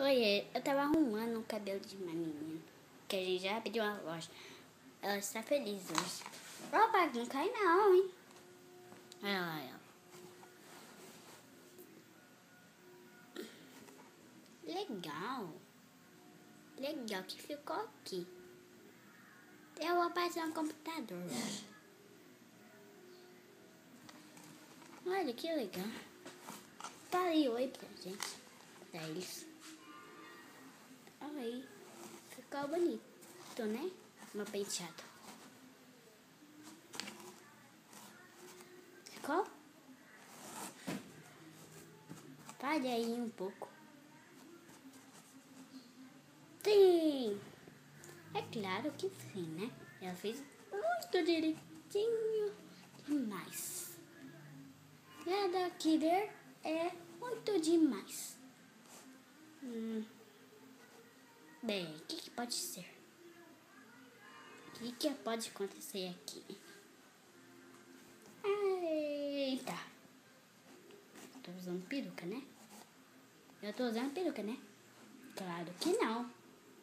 Oi, eu tava arrumando o cabelo de uma menina, que a gente já abriu uma loja. Ela está feliz hoje. Opa, não cai não, hein? Olha lá, ela. Legal. Legal que ficou aqui. Eu vou passar no computador. Olha que legal. Falei oi pra gente. Pra eles. Olha aí. Ficou bonito, né? Meu penteado. Ficou? Fale aí um pouco. Sim! É claro que sim, né? Ela fez muito direitinho demais. Nada Killer é muito demais. Bem, o que pode ser? O que pode acontecer aqui? Eita! Tô usando peruca, né? Eu tô usando peruca, né? Claro que não.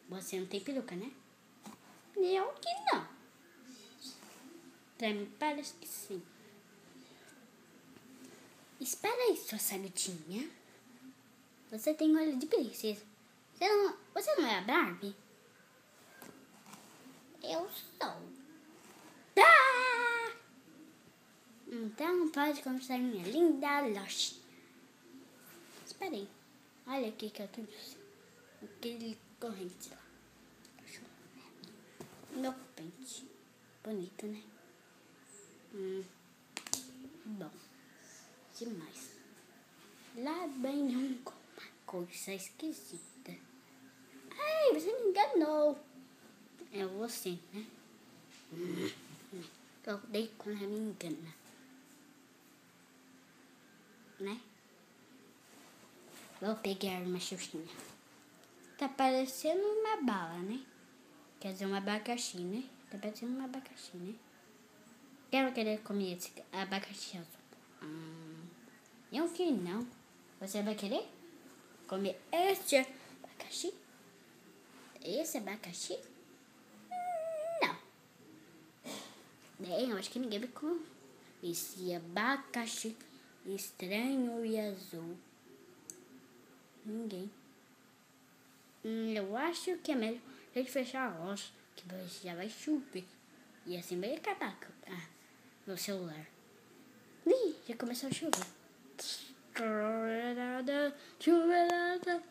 Você não tem peruca, né? Eu que não. Pra mim parece que sim. Espera aí, sua salutinha. Você tem olho de princesa. Você não é a Barbie? Eu sou. Ah! Então pode começar minha linda loja. Espera aí. Olha aqui que eu trouxe. Aquele corrente lá. Meu pente. Bonito, né? Bom. Demais. Lá vem uma coisa esquisita. Ai, você me enganou. É você, né? Eu odeio quando ela me engana. Né? Vou pegar uma xuxinha. Tá parecendo uma bala, né? Quer dizer, um abacaxi, né? Tá parecendo um abacaxi, né? Quero querer comer esse abacaxi azul. Eu que não. Você vai querer comer este abacaxi? Esse abacaxi? Não. Bem, eu acho que ninguém vai comer esse abacaxi estranho e azul. Ninguém. Eu acho que é melhor a gente fechar a loja, que já vai chover. E assim vai acabar meu celular. Ih, já começou a chover. Chuvarada, chuvarada,